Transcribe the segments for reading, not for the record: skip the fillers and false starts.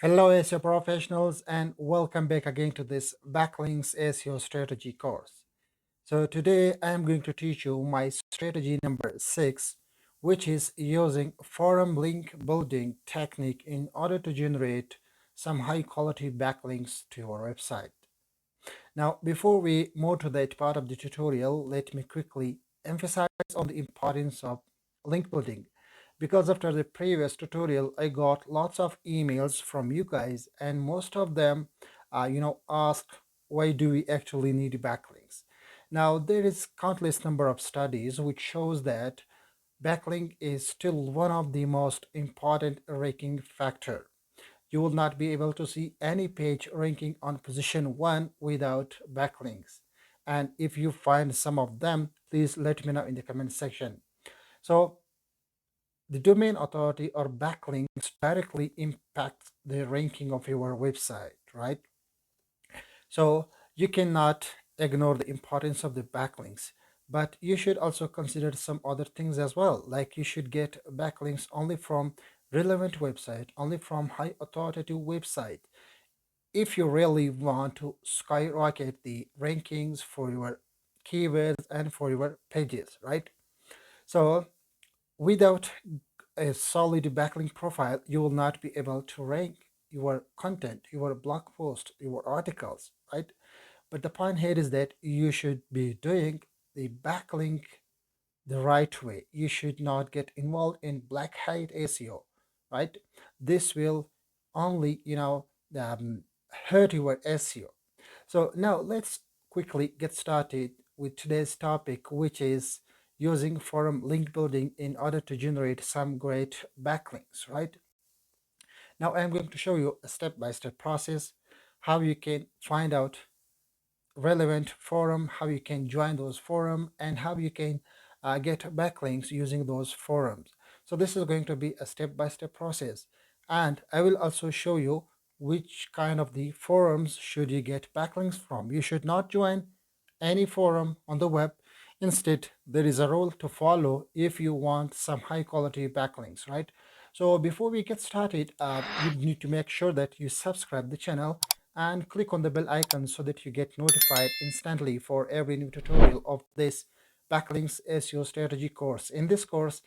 Hello, SEO professionals, and welcome back again to this Backlinks SEO strategy course. So, today I'm going to teach you my strategy number 6, which is using forum link building technique in order to generate some high quality backlinks to your website. Now, before we move to that part of the tutorial, let me quickly emphasize on the importance of link building. Because after the previous tutorial, I got lots of emails from you guys, and most of them, ask why do we actually need backlinks? Now, there is countless number of studies which shows that backlink is still one of the most important ranking factor. You will not be able to see any page ranking on position 1 without backlinks. And if you find some of them, please let me know in the comment section. So the domain authority or backlinks directly impact the ranking of your website, right? So you cannot ignore the importance of the backlinks, but you should also consider some other things as well. Like you should get backlinks only from relevant website, only from high authoritative website. If you really want to skyrocket the rankings for your keywords and for your pages, right? So without a solid backlink profile, you will not be able to rank your content, your blog post, your articles, right? But the point here is that you should be doing the backlink the right way. You should not get involved in black hat SEO, right? This will only, um, hurt your SEO. So now let's quickly get started with today's topic, which is using forum link building in order to generate some great backlinks, right? Now I'm going to show you a step-by-step process how you can find out relevant forum, how you can join those forum, and how you can get backlinks using those forums. So this is going to be a step-by-step process, and I will also show you which kind of the forums should you get backlinks from. You should not join any forum on the web. Instead, there is a rule to follow if you want some high quality backlinks, right? So before we get started, you need to make sure that you subscribe the channel and click on the bell icon so that you get notified instantly for every new tutorial of this Backlinks SEO strategy course. In this course,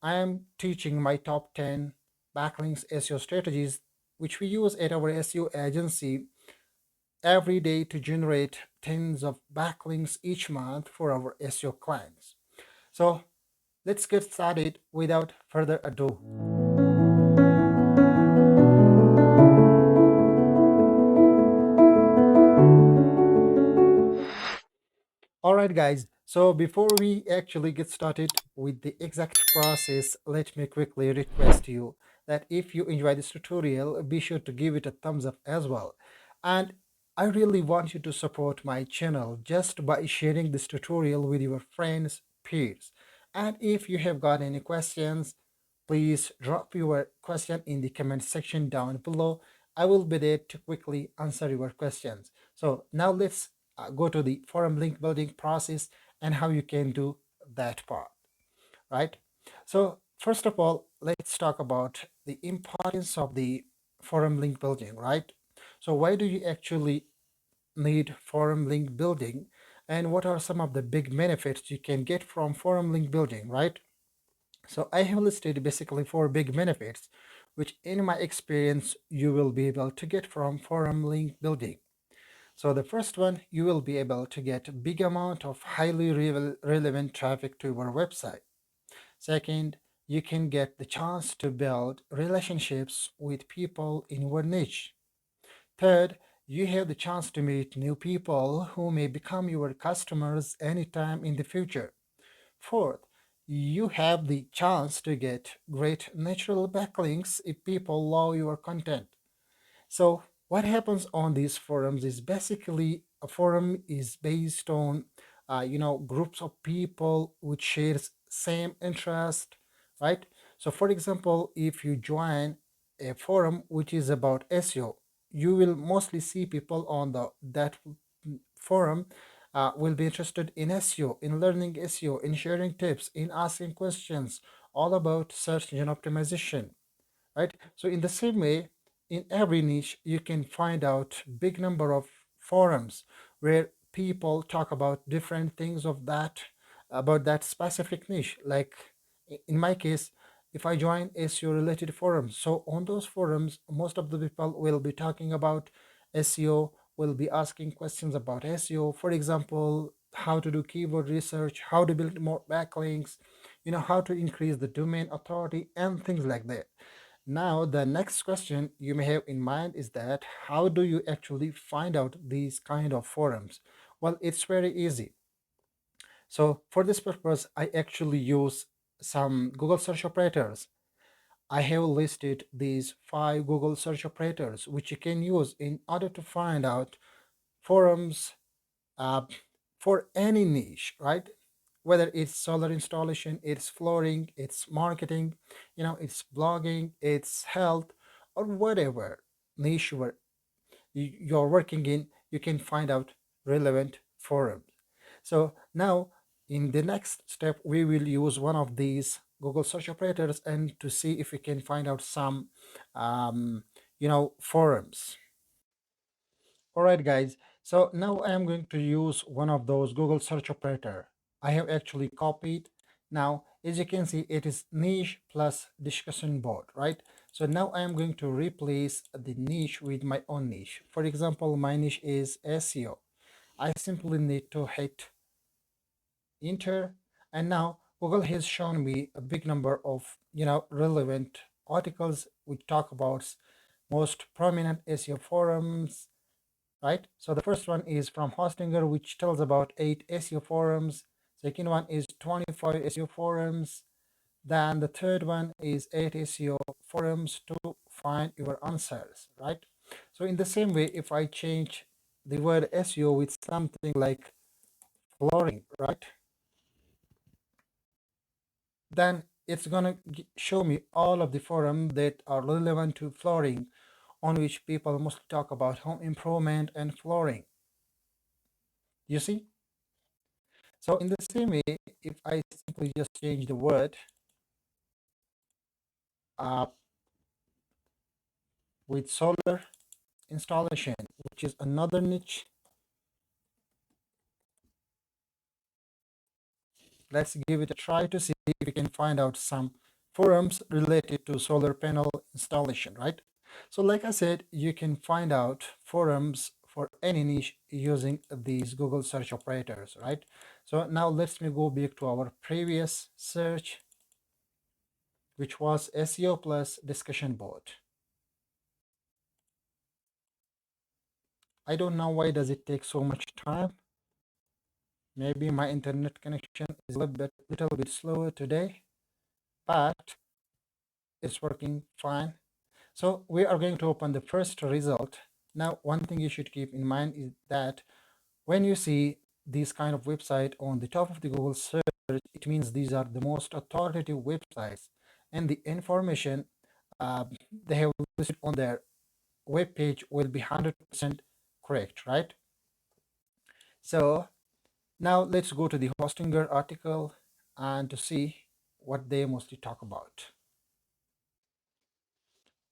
I am teaching my top 10 backlinks SEO strategies which we use at our SEO agency every day to generate tens of backlinks each month for our SEO clients. So let's get started without further ado. All right, guys. So before we actually get started with the exact process, let me quickly request you that if you enjoy this tutorial, be sure to give it a thumbs up as well. And I really want you to support my channel just by sharing this tutorial with your friends, peers. And if you have got any questions, please drop your question in the comment section down below. I will be there to quickly answer your questions. So now let's go to the forum link building process and how you can do that part, right? So first of all, let's talk about the importance of the forum link building, right? So why do you actually need forum link building, and what are some of the big benefits you can get from forum link building, right? So I have listed basically four big benefits, which in my experience, you will be able to get from forum link building. So the first one, you will be able to get a big amount of highly relevant traffic to your website. Second, you can get the chance to build relationships with people in your niche. Third, you have the chance to meet new people who may become your customers anytime in the future. Fourth, you have the chance to get great natural backlinks if people love your content. So what happens on these forums is basically a forum is based on groups of people which shares same interest, right? So for example, if you join a forum which is about SEO, you will mostly see people on that forum will be interested in SEO, in learning SEO, in sharing tips, in asking questions, all about search engine optimization, right? So in the same way, in every niche you can find out big number of forums where people talk about different things of that about that specific niche. Like in my case, if I join SEO related forums, so on those forums most of the people will be talking about SEO, will be asking questions about SEO. For example, how to do keyword research, how to build more backlinks, how to increase the domain authority and things like that. Now, the next question you may have in mind is that how do you actually find out these kind of forums? Well, it's very easy. So for this purpose, I actually use some Google search operators. I have listed these 5 Google search operators which you can use in order to find out forums uh, for any niche, right? Whether it's solar installation, it's flooring, it's marketing, it's blogging, it's health, or whatever niche you're working in, you can find out relevant forums. So now, in the next step, we will use one of these Google search operators and to see if we can find out some, forums. All right, guys. So now I am going to use one of those Google search operator. I have actually copied. Now, as you can see, it is niche plus discussion board, right? So now I am going to replace the niche with my own niche. For example, my niche is SEO. I simply need to hit enter, and now Google has shown me a big number of relevant articles which talk about most prominent SEO forums, right? So the first one is from Hostinger, which tells about 8 SEO forums. Second one is 25 SEO forums. Then the third one is 8 SEO forums to find your answers, right? So in the same way, if I change the word SEO with something like flooring, right? Then it's gonna show me all of the forums that are relevant to flooring, on which people mostly talk about home improvement and flooring. You see? So in the same way, if I simply just change the word uh, with solar installation, which is another niche, let's give it a try to see if we can find out some forums related to solar panel installation, right? So like I said, you can find out forums for any niche using these Google search operators, right? So now let's me go back to our previous search, which was SEO plus discussion board. I don't know why does it take so much time. Maybe my internet connection is a little bit slower today, but it's working fine. So we are going to open the first result. Now, one thing you should keep in mind is that when you see this kind of website on the top of the Google search, it means these are the most authoritative websites, and the information they have listed on their web page will be 100% correct, right? So now let's go to the Hostinger article and to see what they mostly talk about.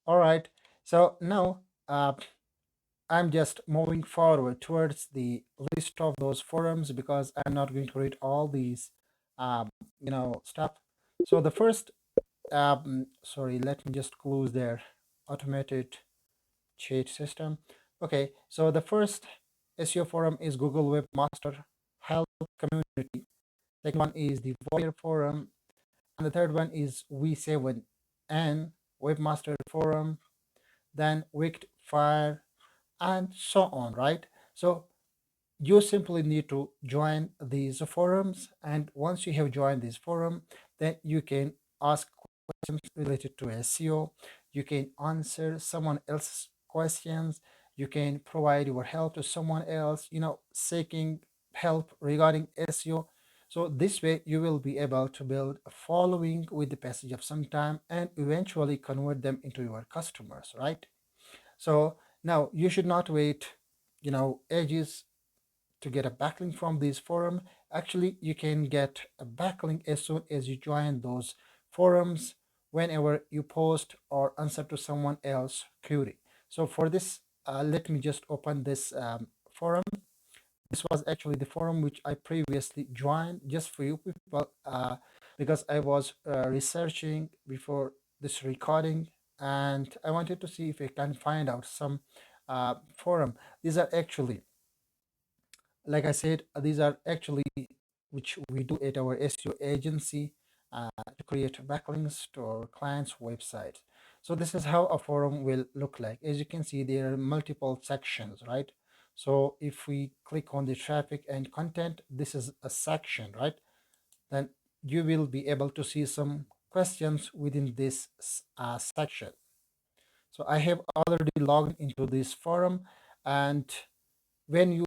All right, so now I'm just moving forward towards the list of those forums because I'm not going to read all these, stuff. So the first, sorry, let me just close their automated chat system. Okay, so the first SEO forum is Google Webmaster Help Community. Second one is the Voyeur Forum, and the third one is V7N Webmaster Forum, then Wicked Fire, and so on, right? So you simply need to join these forums, and once you have joined this forum, then you can ask questions related to SEO, you can answer someone else's questions, you can provide your help to someone else, seeking help regarding SEO. So this way you will be able to build a following with the passage of some time and eventually convert them into your customers, right? So now you should not wait, ages to get a backlink from this forum. Actually, you can get a backlink as soon as you join those forums whenever you post or answer to someone else query. So for this, let me just open this forum. This was actually the forum which I previously joined just for you people, because I was researching before this recording, and I wanted to see if I can find out some forum. These are actually, like I said, these are actually which we do at our SEO agency to create backlinks to our clients' websites. So this is how a forum will look like. As you can see, there are multiple sections, right? So if we click on the traffic and content, this is a section, right? Then you will be able to see some questions within this section. So I have already logged into this forum, and when you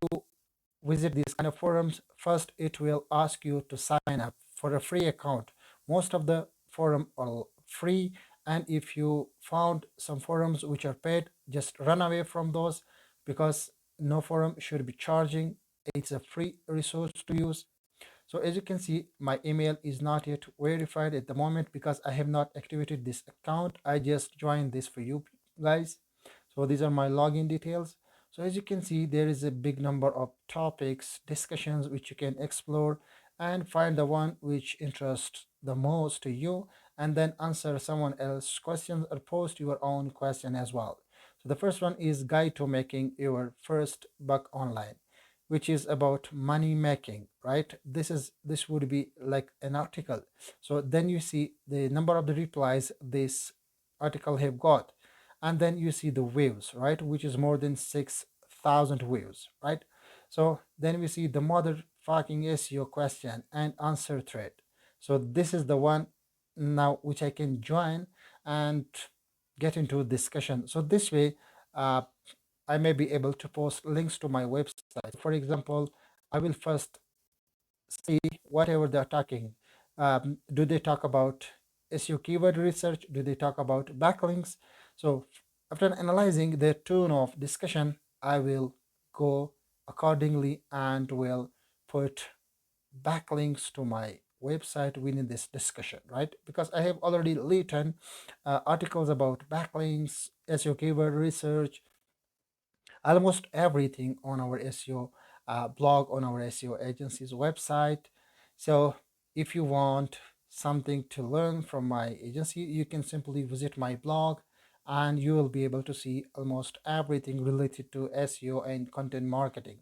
visit these kind of forums, first it will ask you to sign up for a free account. Most of the forum are free, and if you found some forums which are paid, just run away from those, because no forum should be charging. It's a free resource to use. So as you can see, my email is not yet verified at the moment because I have not activated this account. I just joined this for you guys. So these are my login details. So as you can see, there is a big number of topics, discussions which you can explore and find the one which interests the most to you, and then answer someone else's questions or post your own question as well. So the first one is Guide to Making Your First Buck Online, which is about money making, right? This would be like an article. So then you see the number of the replies this article have got, and then you see the views, right, which is more than 6,000 views, right? So then we see the motherfucking SEO question and answer thread. So this is the one now which I can join and get into discussion. So this way, I may be able to post links to my website. For example, I will first see whatever they're talking. Do they talk about SEO keyword research? Do they talk about backlinks? So after analyzing the tone of discussion, I will go accordingly and will put backlinks to my website within this discussion, right? Because I have already written articles about backlinks, SEO keyword research, almost everything on our SEO blog, on our SEO agency's website. So if you want something to learn from my agency, you can simply visit my blog and you will be able to see almost everything related to SEO and content marketing.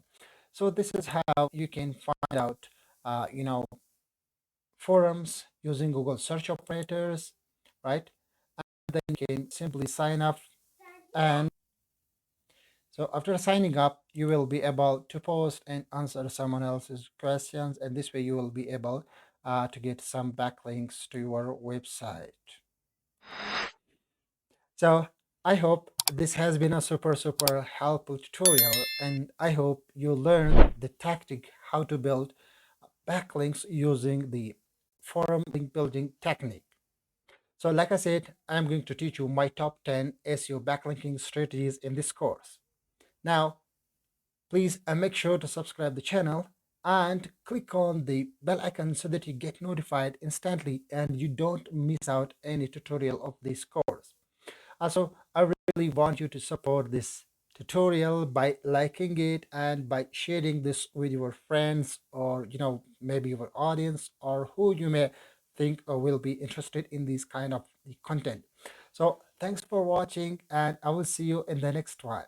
So this is how you can find out, forums using Google search operators, right? And then you can simply sign up, and so after signing up, you will be able to post and answer someone else's questions, and this way you will be able to get some backlinks to your website. So I hope this has been a super helpful tutorial, and I hope you learn the tactic how to build backlinks using the forum link building technique. So like I said, I'm going to teach you my top 10 SEO backlinking strategies in this course. Now, please make sure to subscribe the channel and click on the bell icon so that you get notified instantly and you don't miss out any tutorial of this course. Also, I really want you to support this tutorial by liking it and by sharing this with your friends, or maybe your audience, or who you may think will be interested in this kind of content. So thanks for watching, and I will see you in the next one.